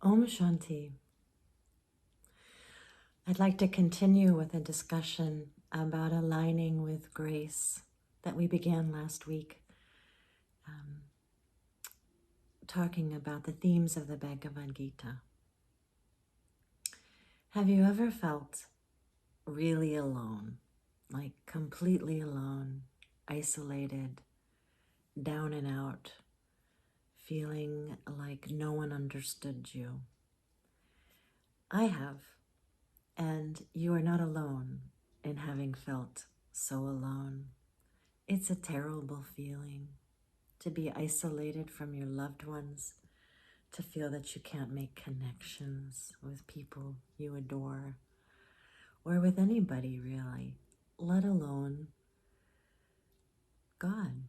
Om Shanti. I'd like to continue with a discussion about aligning with grace that we began last week, talking about the themes of the Bhagavad Gita. Have you ever felt really alone, like completely alone, isolated, down and out, feeling like no one understood you? I have. And you are not alone in having felt so alone. It's a terrible feeling to be isolated from your loved ones, to feel that you can't make connections with people you adore, or with anybody really, let alone God.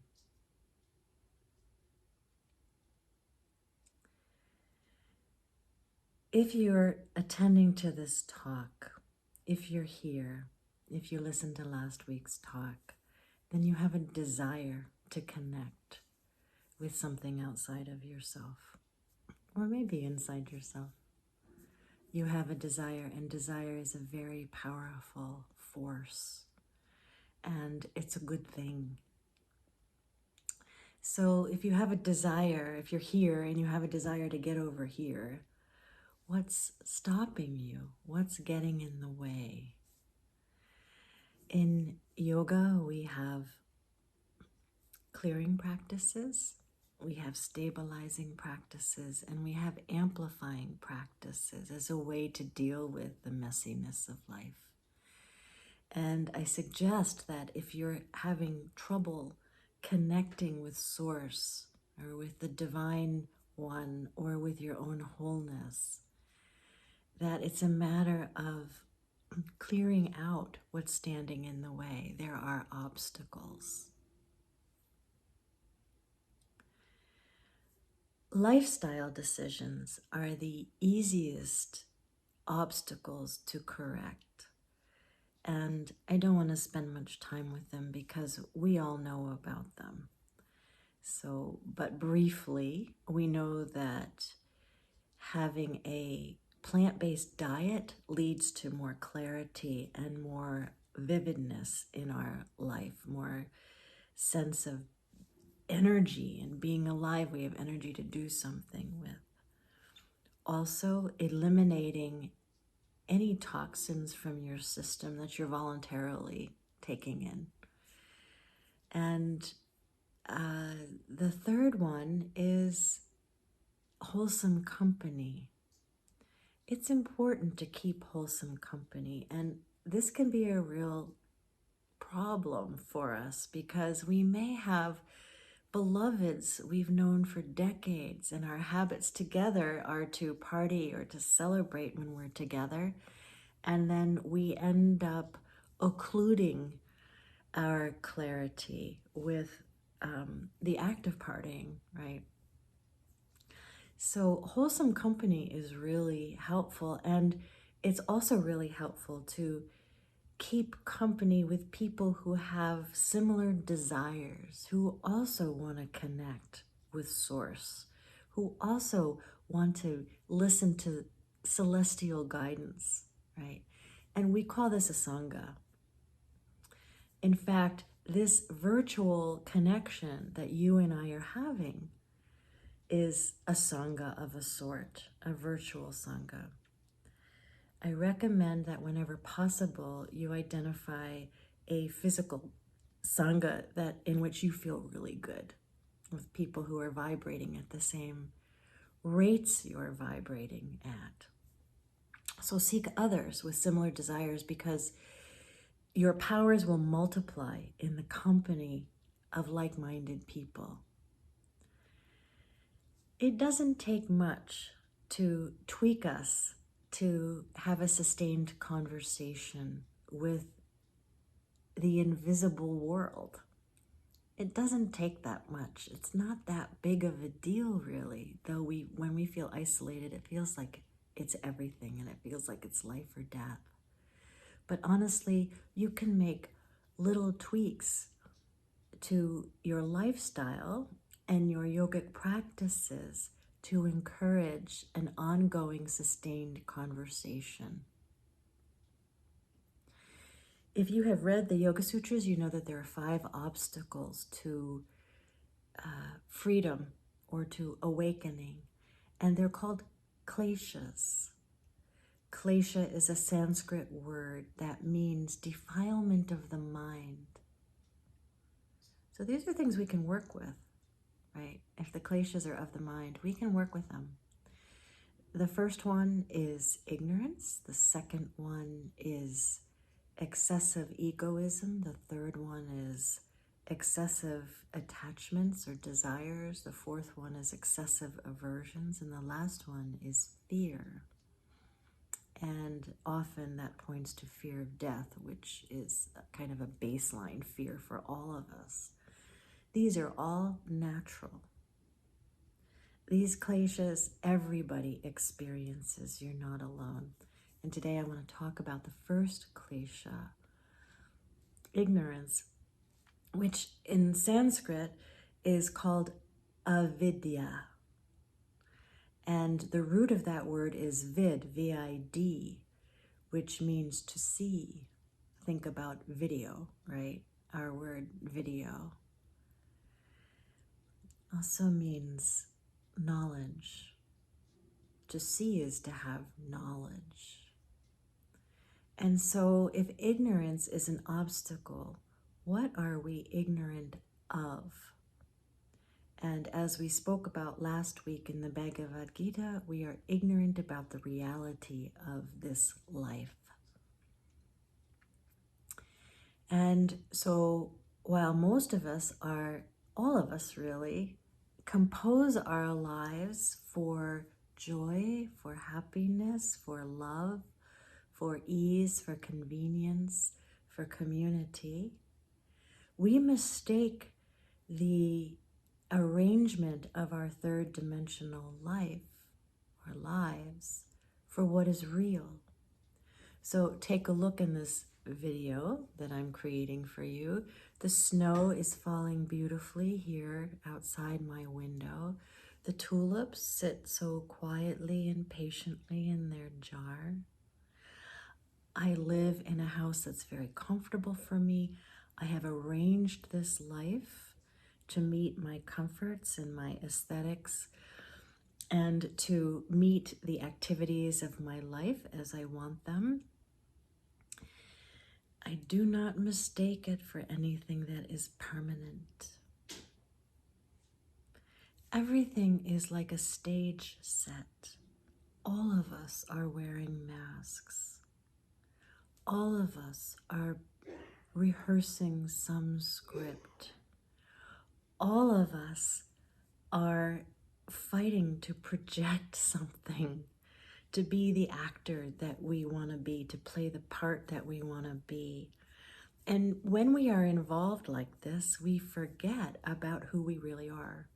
If you're attending to this talk, if you're here, if you listened to last week's talk, then you have a desire to connect with something outside of yourself, or maybe inside yourself. You have a desire, and desire is a very powerful force, and it's a good thing. So if you have a desire, if you're here and you have a desire to get over here, what's stopping you? What's getting in the way? In yoga, we have clearing practices, we have stabilizing practices, and we have amplifying practices as a way to deal with the messiness of life. And I suggest that if you're having trouble connecting with Source or with the Divine One or with your own wholeness, that it's a matter of clearing out what's standing in the way. There are obstacles. Lifestyle decisions are the easiest obstacles to correct. And I don't want to spend much time with them because we all know about them. So, but briefly, we know that having a plant-based diet leads to more clarity and more vividness in our life, more sense of energy and being alive. We have energy to do something with. Also, eliminating any toxins from your system that you're voluntarily taking in. And the third one is wholesome company. It's important to keep wholesome company, and this can be a real problem for us because we may have beloveds we've known for decades, and our habits together are to party or to celebrate when we're together, and then we end up occluding our clarity with the act of partying, right? So wholesome company is really helpful, and it's also really helpful to keep company with people who have similar desires, who also want to connect with Source, who also want to listen to celestial guidance, right? And we call this a sangha. In fact, this virtual connection that you and I are having is a sangha of a sort, a virtual sangha. I recommend that whenever possible, you identify a physical sangha in which you feel really good, with people who are vibrating at the same rates you're vibrating at. So seek others with similar desires, because your powers will multiply in the company of like-minded people. It doesn't take much to tweak us to have a sustained conversation with the invisible world. It doesn't take that much. It's not that big of a deal, really, though when we feel isolated, it feels like it's everything, and it feels like it's life or death. But honestly, you can make little tweaks to your lifestyle and your yogic practices to encourage an ongoing, sustained conversation. If you have read the Yoga Sutras, you know that there are 5 obstacles to freedom or to awakening, and they're called kleshas. Klesha is a Sanskrit word that means defilement of the mind. So these are things we can work with, right? If the kleshas are of the mind, we can work with them. The first one is ignorance. The second one is excessive egoism. The third one is excessive attachments or desires. The fourth one is excessive aversions. And the last one is fear. And often that points to fear of death, which is kind of a baseline fear for all of us. These are all natural. These kleshas, everybody experiences. You're not alone. And today I want to talk about the first klesha, ignorance, which in Sanskrit is called avidya. And the root of that word is vid, V-I-D, which means to see. Think about video, right? Our word video also means knowledge. To see is to have knowledge. And so if ignorance is an obstacle, what are we ignorant of? And as we spoke about last week in the Bhagavad Gita, we are ignorant about the reality of this life. And so while most of us are, all of us really, compose our lives for joy, for happiness, for love, for ease, for convenience, for community, we mistake the arrangement of our third dimensional life, our lives, for what is real. So take a look in this video that I'm creating for you. The snow is falling beautifully here outside my window. The tulips sit so quietly and patiently in their jar. I live in a house that's very comfortable for me. I have arranged this life to meet my comforts and my aesthetics and to meet the activities of my life as I want them. I do not mistake it for anything that is permanent. Everything is like a stage set. All of us are wearing masks. All of us are rehearsing some script. All of us are fighting to project something, to be the actor that we want to be, to play the part that we want to be. And when we are involved like this, we forget about who we really are.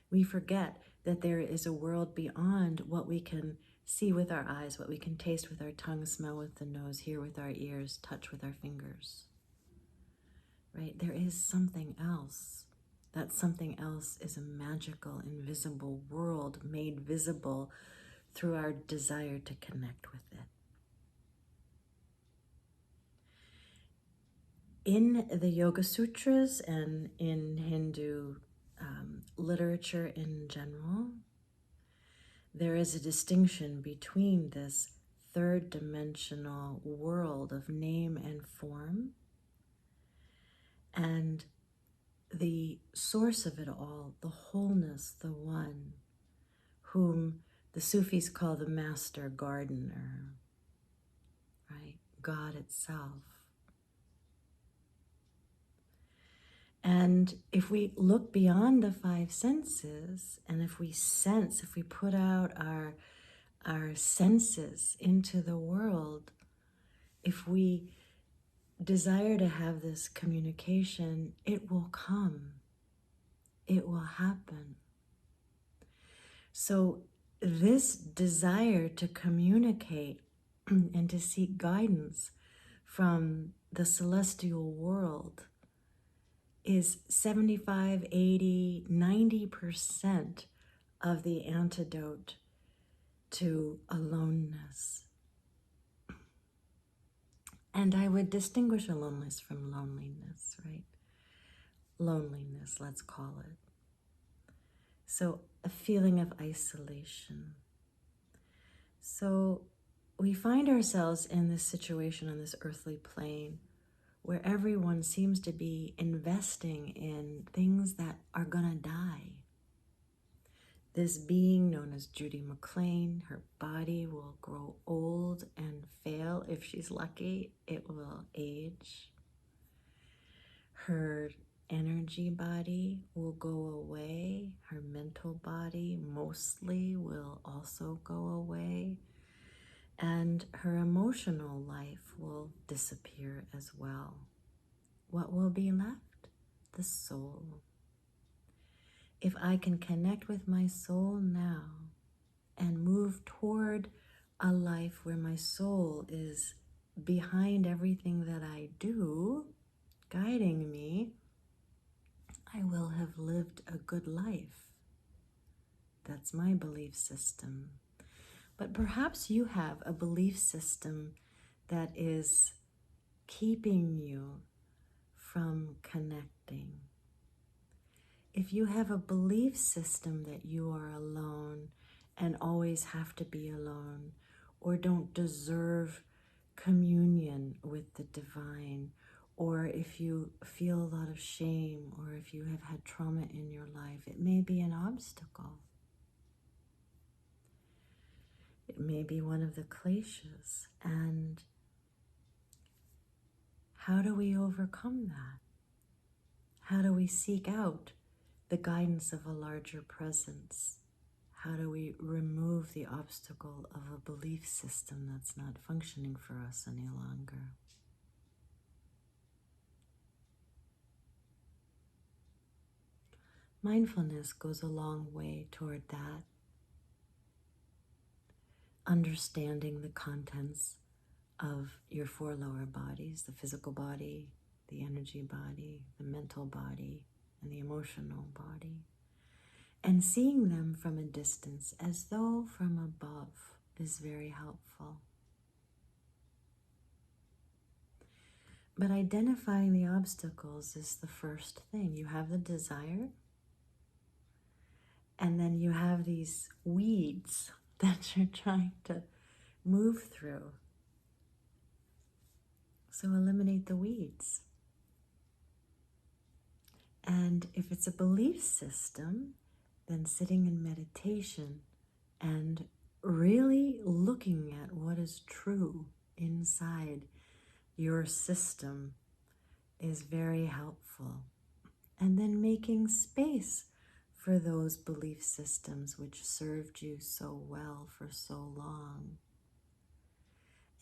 We forget that there is a world beyond what we can see with our eyes, what we can taste with our tongue, smell with the nose, hear with our ears, touch with our fingers. Right? There is something else. That something else is a magical, invisible world made visible through our desire to connect with it. In the Yoga Sutras and in Hindu literature in general, there is a distinction between this third dimensional world of name and form and the source of it all, the wholeness, the one, whom the Sufis call the master gardener, right? God itself. And if we look beyond the 5 senses, and if we sense, if we put out our senses into the world, if we desire to have this communication, it will come. It will happen. So this desire to communicate and to seek guidance from the celestial world is 75, 80, 90% of the antidote to aloneness. And I would distinguish aloneness from loneliness, right? Loneliness, let's call it. So a feeling of isolation. So we find ourselves in this situation on this earthly plane where everyone seems to be investing in things that are gonna die. This being known as Judy McLean, her body will grow old and fail. If she's lucky, it will age. Her energy body will go away. Her mental body mostly will also go away. And her emotional life will disappear as well. What will be left? The soul. If I can connect with my soul now and move toward a life where my soul is behind everything that I do, guiding me, I will have lived a good life. That's my belief system. But perhaps you have a belief system that is keeping you from connecting. If you have a belief system that you are alone and always have to be alone, or don't deserve communion with the divine, or if you feel a lot of shame, or if you have had trauma in your life, it may be an obstacle. It may be one of the kleshas. And how do we overcome that? How do we seek out the guidance of a larger presence? How do we remove the obstacle of a belief system that's not functioning for us any longer? Mindfulness goes a long way toward that. Understanding the contents of your four lower bodies, the physical body, the energy body, the mental body, and the emotional body. And seeing them from a distance as though from above is very helpful. But identifying the obstacles is the first thing. You have the desire, and then you have these weeds that you're trying to move through. So eliminate the weeds. And if it's a belief system, then sitting in meditation and really looking at what is true inside your system is very helpful. And then making space for those belief systems which served you so well for so long.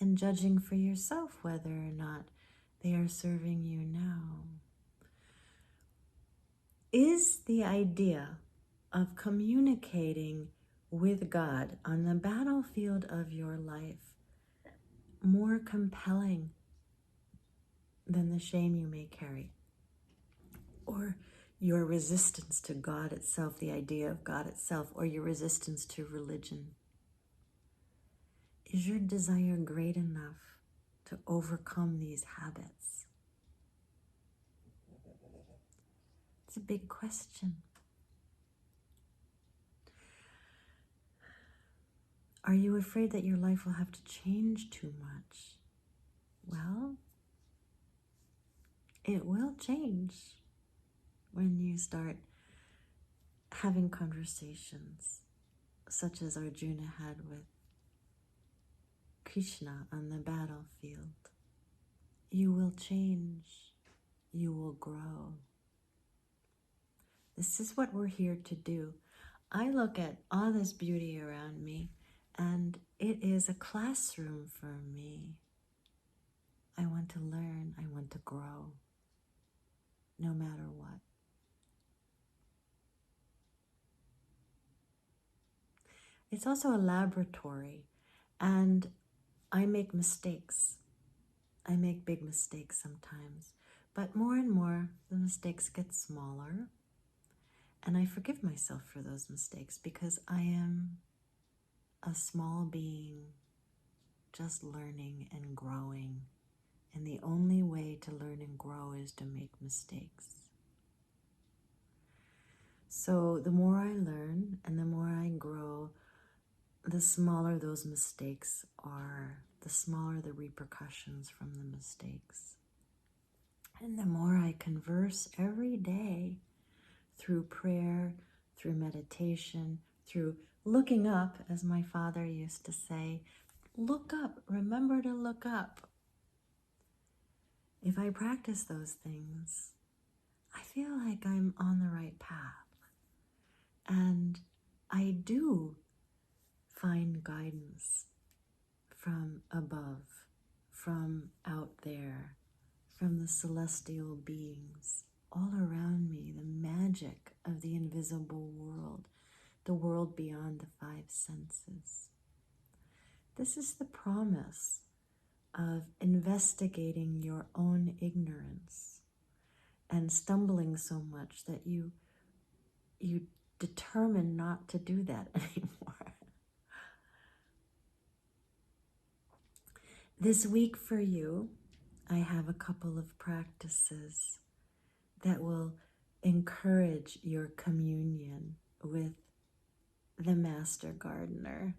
And judging for yourself whether or not they are serving you now. Is the idea of communicating with God on the battlefield of your life more compelling than the shame you may carry? Or your resistance to God itself, the idea of God itself, or your resistance to religion? Is your desire great enough to overcome these habits? It's a big question. Are you afraid that your life will have to change too much? Well, it will change when you start having conversations such as Arjuna had with Krishna on the battlefield. You will change. You will grow. This is what we're here to do. I look at all this beauty around me, and it is a classroom for me. I want to learn. I want to grow, no matter what. It's also a laboratory, and I make mistakes. I make big mistakes sometimes, but more and more the mistakes get smaller, And I forgive myself for those mistakes because I am a small being just learning and growing. And the only way to learn and grow is to make mistakes. So the more I learn and the more I grow, the smaller those mistakes are, the smaller the repercussions from the mistakes. And the more I converse every day through prayer, through meditation, through looking up, as my father used to say, look up, remember to look up. If I practice those things, I feel like I'm on the right path. And I do find guidance from above, from out there, from the celestial beings all around me, the magic of the invisible world, the world beyond the five senses. This is the promise of investigating your own ignorance and stumbling so much that you determine not to do that anymore. This week for you, I have a couple of practices that will encourage your communion with the Master Gardener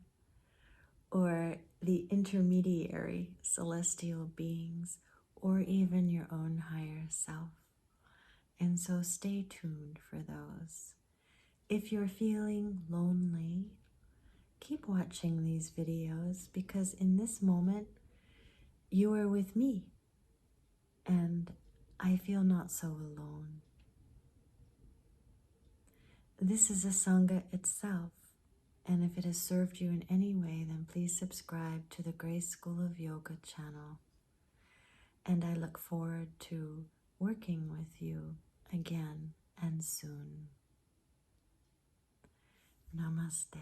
or the intermediary celestial beings or even your own higher self. And so stay tuned for those. If you're feeling lonely, keep watching these videos because in this moment, you are with me and I feel not so alone. This is a Sangha itself, and if it has served you in any way, then please subscribe to the Grace School of Yoga channel. And I look forward to working with you again and soon. Namaste.